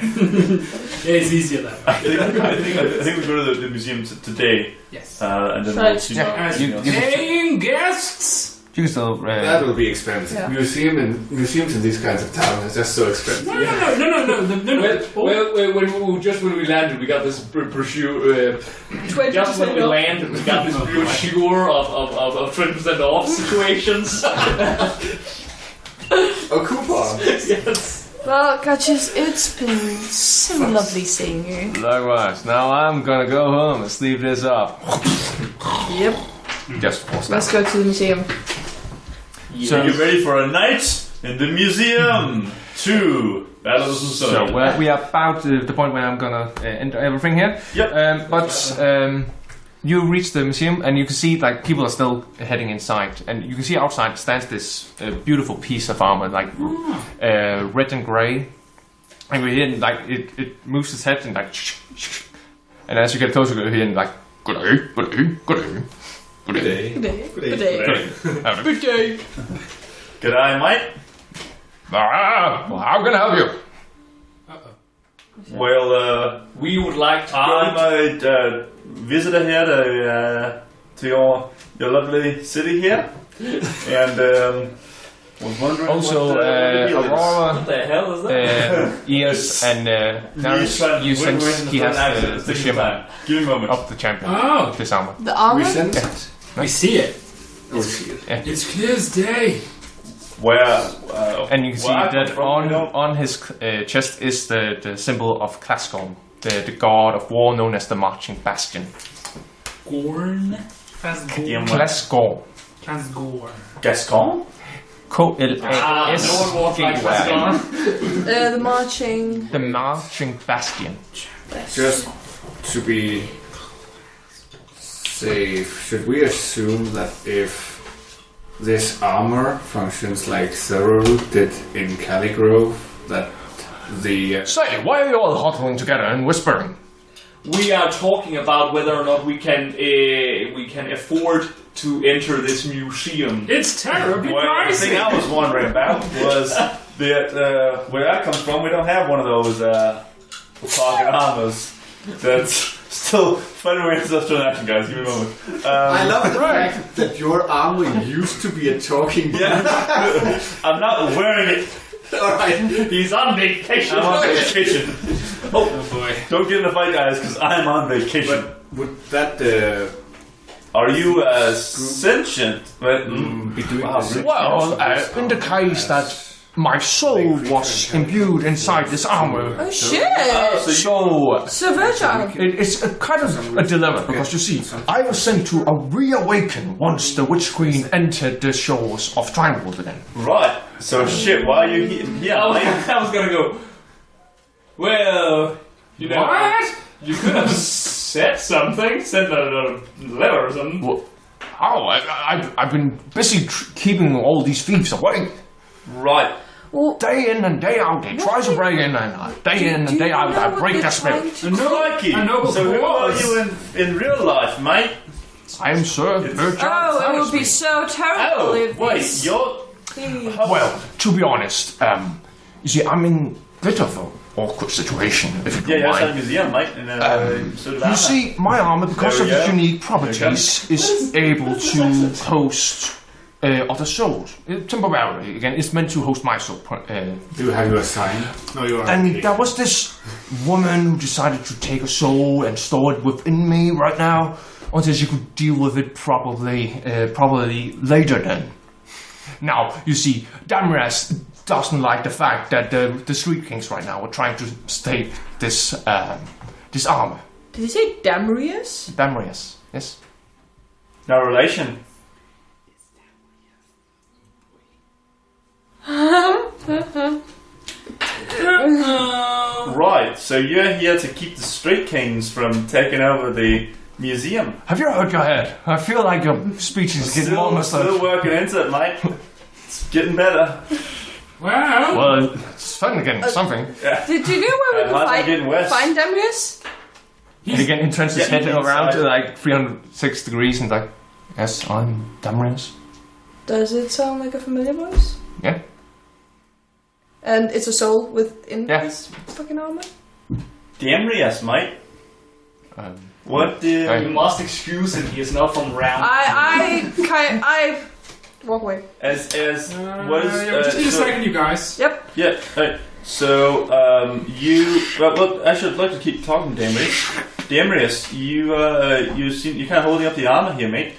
it's easier that way. I think we go to the museum today. Yes. And then Right. we'll see. As You- paying guests, You can still. That will be expensive. Yeah. Museums in these kinds of towns are just so expensive. No. When we landed, we got this brochure. Just when we 20% off. landed, we got this brochure of 20% off situations. A coupon. Yes. Well, Gutches, it's been so lovely seeing you. Likewise. Now I'm gonna go home and sleep this up. Yep. Just force Let's that. go to the museum. So, Are you ready for a night in the museum? 2 Battles of the Sun. so we are about the point where I'm gonna end everything here. Yep. But you reach the museum and you can see like people are still heading inside, and you can see outside stands this beautiful piece of armor, like red and grey, and we hear like it moves its head and like, and as you get closer, you hear like good day, good day, good day, good day. Good day. Good day. Good day. G'day, mate. Well, how can I help you? Well, We would like to I'm go. a visitor here to your lovely city here, and was wondering Also, what the deal is. Aurora, What the hell is that? Eos, and Naeris, you sense he has the shimmer Give me a moment. of the champion. Oh. This armor. The armor? We sent We see it. Yeah. It's clear as day. Where And you can see where I come that from, we don't- on his chest is the symbol of Klasgorn, the god of war known as the Marching Bastion. Gorn. Yeah, Klasgorn. Kasgor. Gascon? No one walks like K-L-A-S-G-O-R-N. The marching. The Marching Bastion. Just to be safe, should we assume that if this armor functions like Thoroughroot did in Caligrove, that the Say, why are you all huddling together and whispering? We are talking about whether or not we can afford to enter this museum. It's terribly Well, the thing pricey. I was wondering about was that where I come from, we don't have one of those pocket armors that's still fighting against us for an action, guys. Give me a moment. I love the fact that your armor used to be a talking Yeah, I'm not wearing it. Alright. He's on vacation. I'm on vacation. Oh boy. Don't get in the fight, guys, because I'm on vacation. But would that Are you sentient? But, be doing Wow, this? Well, in the case that my soul was imbued inside this armor, Oh shit! so Virgile. it's a kind of a dilemma, because you see, I was sent to reawaken once the Witch Queen entered the shores of Triangle again. right. So shit, why are you here? Yeah, I was gonna go. Well, you know, What? you could have said something, sent a letter or something. Well, how? I've been busy keeping all these thieves away. right. Well, Day in and day out, they try to break in, and day in and day out, I break their spirit. Crikey. So who are you in real life, mate? I am Sir Virgil. Oh, it would be so terrible Oh, if wait, this... you're... Please. Well, to be honest, you see, I'm in a bit of an awkward situation, if you Yeah, don't you're at a mind. museum, mate. And, so did You I. see, my armor, because There of we its go. unique properties, is able to host other souls. Temporarily, again, it's meant to host my soul. Do you have your sign? No, you are. And there was this woman who decided to take a soul and store it within me right now, until she could deal with it probably later then. Now, you see, Damaras doesn't like the fact that the Street Kings right now are trying to stake this armor. Did you say Damrius? Damaras, yes. No relation. Right, so you're here to keep the Street Kings from taking over the museum. Have you hurt your head? I feel like your speech is getting almost Still working into it, mate. It's getting better. Well, Well, it's certainly getting something. Did you know where we how's it getting could worse? find Damrius? And again, he turns his Yeah, head he's around to inside. like 306 degrees and like, yes, I'm Damaras. Does it sound like a familiar voice? Yeah. And it's a soul within Yeah. this fucking armor? Damrius, mate. What You the... must excuse him. He is not from round. I Walk away. As was. Yeah, just need a second, you guys. Yep. Yeah. Right. So you. Well, actually, I'd like to keep talking, Damrius. Damrius, you're kind of holding up the armor here, mate.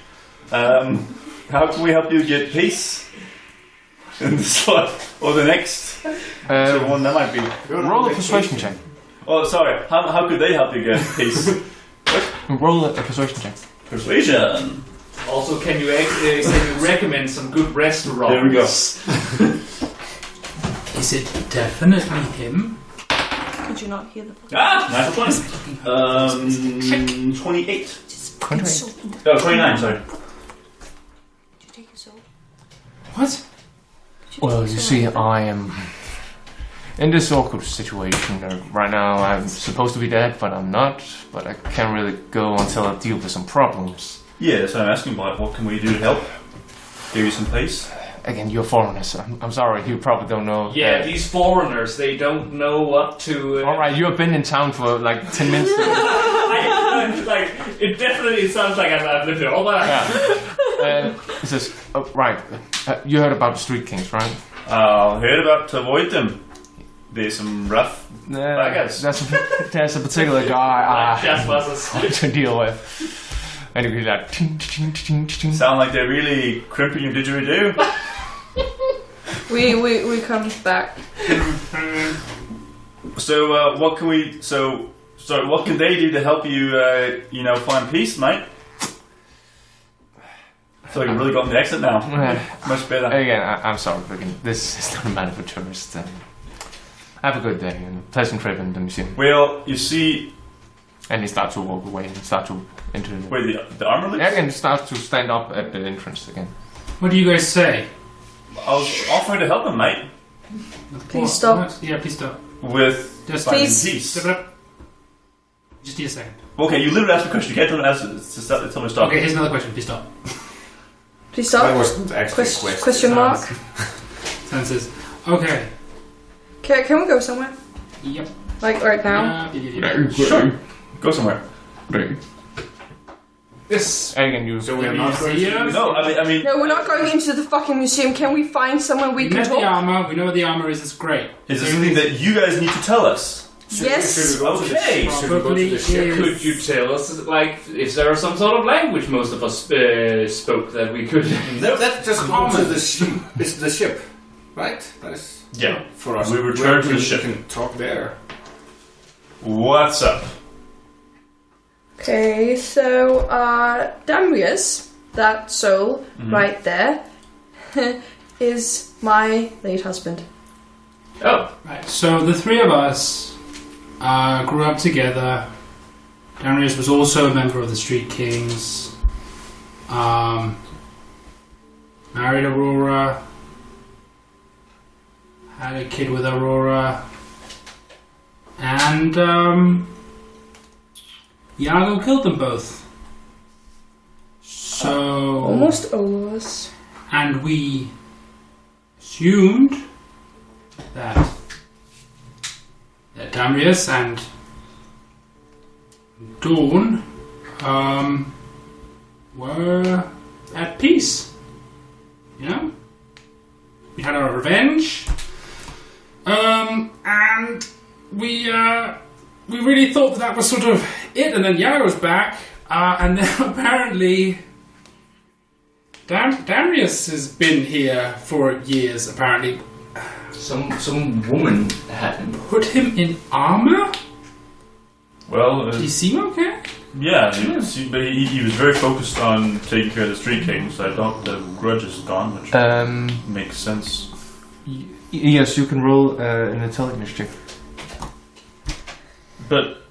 How can we help you get peace in the slot or the next? So one that might be. Roll a persuasion check. Oh, sorry. How could they help you get peace? Roll a persuasion check. Persuasion. Also, can you recommend some good restaurants? There we go. Is it definitely him? Could you not hear the Nice 20. 28. Oh, 29, sorry. Did you take your soul? What? Well, you see, I am in this awkward situation. Right now, I'm supposed to be dead, but I'm not. But I can't really go until I deal with some problems. Yeah, that's what I'm asking about. What can we do to help? Give you some peace? Again, you're foreigners. I'm sorry, you probably don't know. Yeah, these foreigners, they don't know what to... Alright, you have been in town for like 10 minutes. It definitely sounds like I've lived here all my life. It says, right, you heard about the Street Kings, right? Heard about to avoid them. There's some rough guys. There's a particular guy I want to deal with. And he's like, ting, ting, ting, ting. Sound like they're really crimping your didgeridoo. We come back. So what can we? So what can they do to help you? Find peace, mate. I feel like you really got the accent now. Much better. Again, I'm sorry, but again, this is not a matter for tourists. Have a good day and a pleasant trip in the museum. Well, you see. And he starts to walk away and start to enter the... Wait, the armor list? Yeah, and starts to stand up at the entrance again. What do you guys say? I was offering to help him, mate. Please stop. Yeah, please stop. With Just finding please. peace. Step it up. Just need a second. Okay, you literally asked a question. You can't tell me to stop. Okay, here's another question. Please stop. Please That stop. wasn't actually a question. Question mark. Senses. Okay. Can we go somewhere? Yep. Like right now? Sure. Go somewhere. Yes. Again, you... So we are not going Museum. to... No, I mean. No, we're not going into the fucking museum. Can we find somewhere we We can met the talk? armor. We know what the armor is. It's great. Is this something that you guys need to tell us? Yes. Should we go to the Okay. ship? Should we go to the ship? Could you tell us, if there was some sort of language most of us spoke that we could... No, that's just go to the ship. It's the ship, right? That is Yeah. for us. We return to the We ship. can talk there. What's up? Okay, so Damrius, that soul right there, is my late husband. Oh. Right. So the three of us grew up together. Darius was also a member of the Street Kings. Married Aurora. Had a kid with Aurora. And Iago killed them both. So Almost all of us. and we assumed that Darius and Dawn were at peace. You know? We had our revenge. And we really thought that was sort of it, and then Yarrow's back, and then apparently Darius has been here for years, apparently. Some woman had him. Put him in armor? Well, Did he seem okay? yeah, but he was very focused on taking care of the Street Kings. So I thought the grudge is gone, which makes sense. Yes, you can roll an intelligence check. But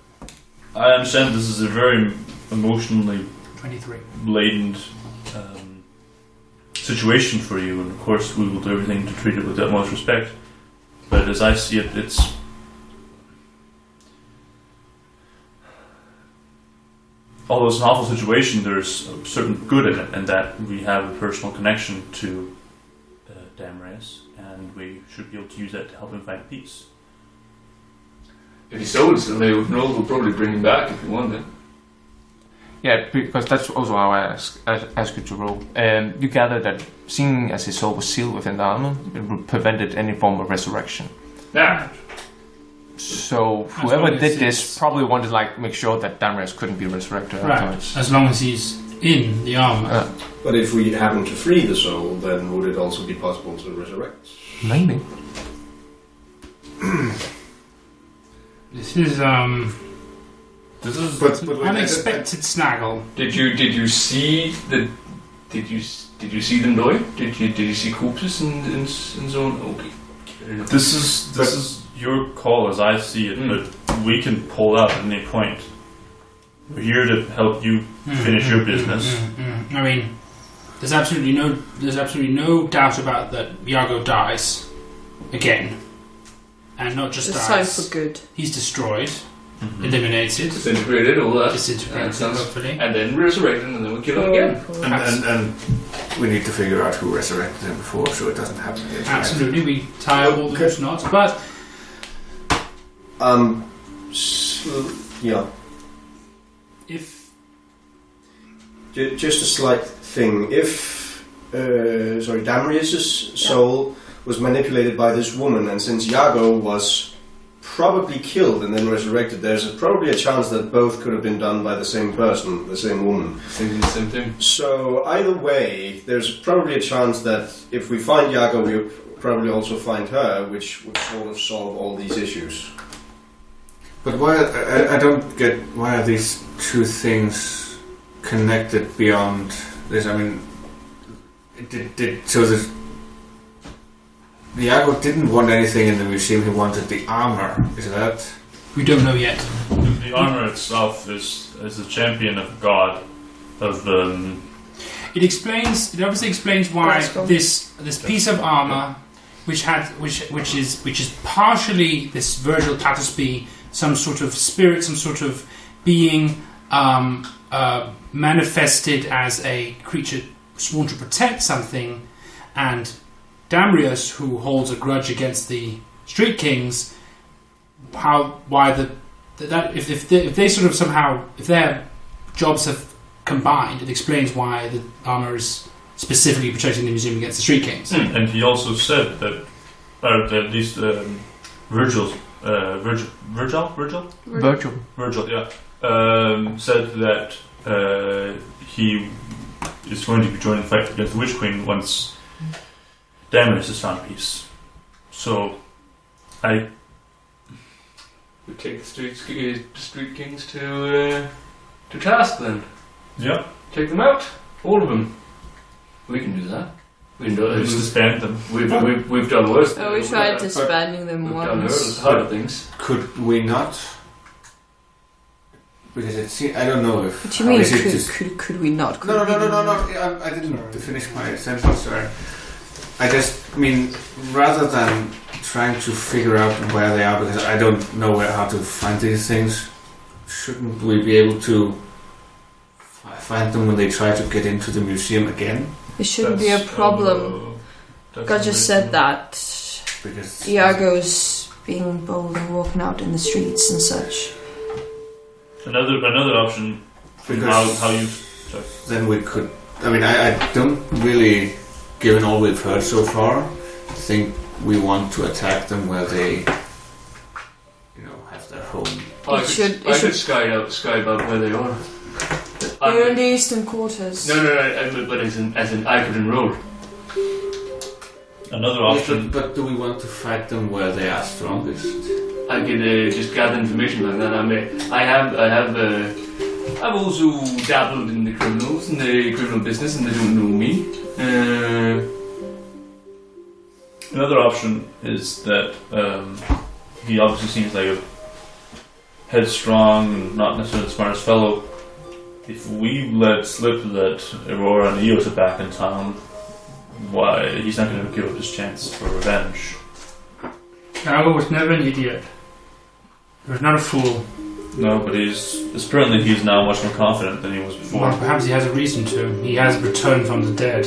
I understand this is a very emotionally 23. laden situation for you, and of course we will do everything to treat it with the utmost respect. But as I see it, although it's an awful situation, there's a certain good in it, and that we have a personal connection to Damaris, and we should be able to use that to help him find peace. If he sold it, we'll probably bring him back if we want it. Yeah, because that's also how I ask you to roll. You gather that seeing as his soul was sealed within the armor, it prevented any form of resurrection. Yeah. So whoever did this probably wanted to like make sure that Naeris couldn't be resurrected afterwards. As long as he's in the armor. But if we happen to free the soul, then would it also be possible to resurrect? Maybe. This is But unexpected snaggle. Did you see Did you see them die? Did you see corpses and so on? Okay. This is your call as I see it, but we can pull out at any point. We're here to help you finish your business. I mean, there's absolutely no doubt about that. Yargo dies again, and not just It's time dies. for good. He's destroyed, eliminated, Disintegrated, all that. disintegrated, hopefully. And then resurrected, and then we kill him again. And we need to figure out who resurrected him before, so it doesn't happen again. Absolutely, we tie up all the loose knots, but yeah. if Just a slight thing. If Naeris' soul was manipulated by this woman, and since Yargo was probably killed and then resurrected, there's probably a chance that both could have been done by the same person, the same woman. Thinking the same thing. So either way, there's probably a chance that if we find Yargo, we'll probably also find her, which would sort of solve all these issues. But why? I don't get why are these two things connected beyond this? I mean, so the Yargo didn't want anything in the museum. He wanted the armor. Is that? we don't know yet. The armor itself is a champion of God, of It obviously explains why this piece of armor, which is partially this Virgil Patersby, some sort of spirit, some sort of being manifested as a creature sworn to protect something, and Naeris, who holds a grudge against the Street Kings, if their jobs have combined, it explains why the armor is specifically protecting the museum against the Street Kings. And he also said that, or at least Virgil, yeah, said that he is going to be joining the fight against the Witch Queen once Naeris is found peace. So, We take the street kings to task then. yeah, Take them out, all of them. We can do that. We can do it. just disband them. We've done worse. Oh, we tried disbanding them We've done once. harder things. Could we not? Because it seems, I don't know if. What do you mean? is it just- Could we not? Could No. we not? I didn't finish my sentence. Sorry. I just mean, rather than trying to figure out where they are, because I don't know how to find these things, shouldn't we be able to find them when they try to get into the museum again? It shouldn't be a problem. God just said that. Because Yargo's being bold and walking out in the streets and such. Another option. Because How you? then we could. I mean, I don't really, given all we've heard so far, think we want to attack them where they, have their home. I should- could sky about where they are. They're in the eastern quarters. No, but as in I could enroll. Another Yes, option. but do we want to fight them where they are strongest? I could just gather information like that. I've also dabbled in the criminal business, and they don't know me. Another option is that he obviously seems like a headstrong and not necessarily the smartest fellow. If we let slip that Aurora and Eos are back in town, why he's not going to give up his chance for revenge. Yargo was never an idiot. He was not a fool. No, but apparently he's now much more confident than he was before. Well, perhaps he has a reason to. He has returned from the dead.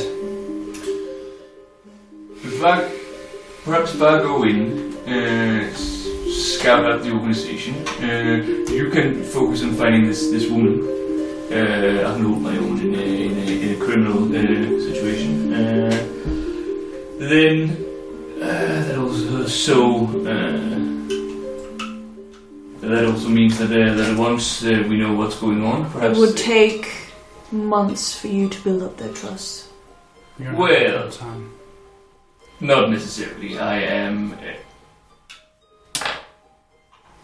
Perhaps if I go in, scout out the organization, you can focus on finding this woman. I can hold my own in a criminal situation. Then that also means that once we know what's going on, perhaps it would take months for you to build up their trust. Well, not necessarily. I am.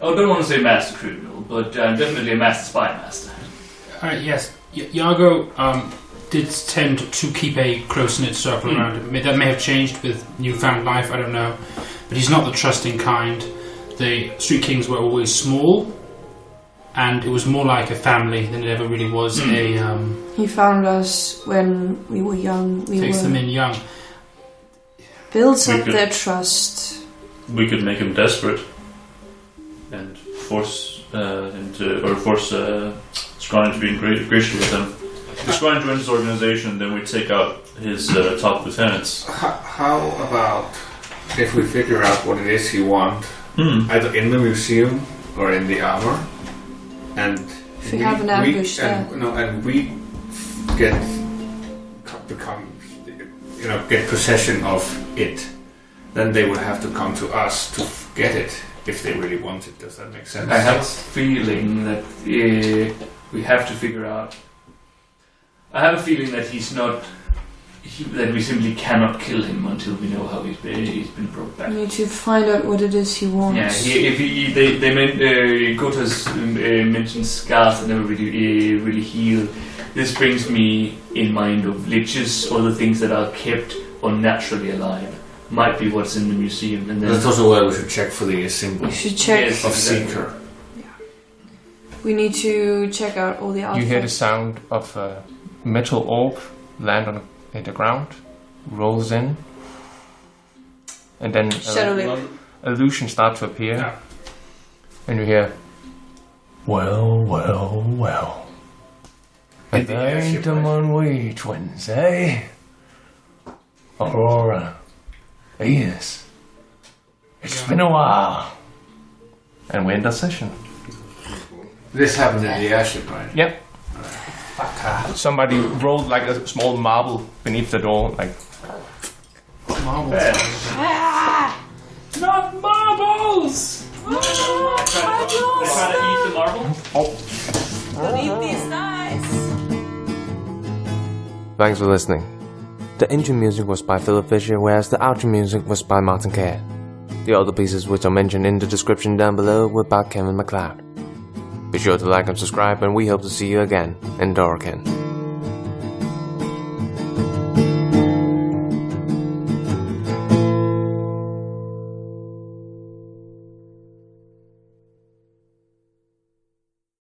I don't want to say master criminal, but I'm definitely a master spy master. Yes, Yargo did tend to keep a close-knit circle around him. That may have changed with newfound life, I don't know. But he's not the trusting kind. The Street Kings were always small, and it was more like a family than it ever really was a... He found us when we were young. Takes them in young. Builds up their trust. We could make him desperate and force Scryne to be ingratiated with him. If Scryne joins his organization, then we take out his top lieutenants. How about if we figure out what it is you want, either in the museum or in the armor, and if we have an ambush there, and we get possession of it, then they would have to come to us to get it if they really want it. Does that make sense? I have a feeling that we have to figure out. I have a feeling that he's not. That we simply cannot kill him until we know how he's been brought back. We need to find out what it is he wants. Yeah, Gota's mentioned scars that never really heal. This brings me in mind of liches or the things that are kept unnaturally alive. Might be what's in the museum. And then that's also where we should check for the symbol. We should check of Seeker. Yeah. We need to check out all the artifacts. You hear the sound of a metal orb land on the ground, rolls in, and then illusions start to appear. Yeah. And you hear, well. And there ain't them one-way twins, eh? Aurora. Eos. It's been a while. And we're in that session. This happened in the airship, right? Yep. Somebody rolled like a small marble beneath the door, like. Marbles. Not marbles! I try to eat the marble. Don't eat these guys. Thanks for listening. The intro music was by Philip Fischer, whereas the outro music was by Martin Kerr. The other pieces which are mentioned in the description down below were by Kevin MacLeod. Be sure to like and subscribe, and we hope to see you again in Doraken.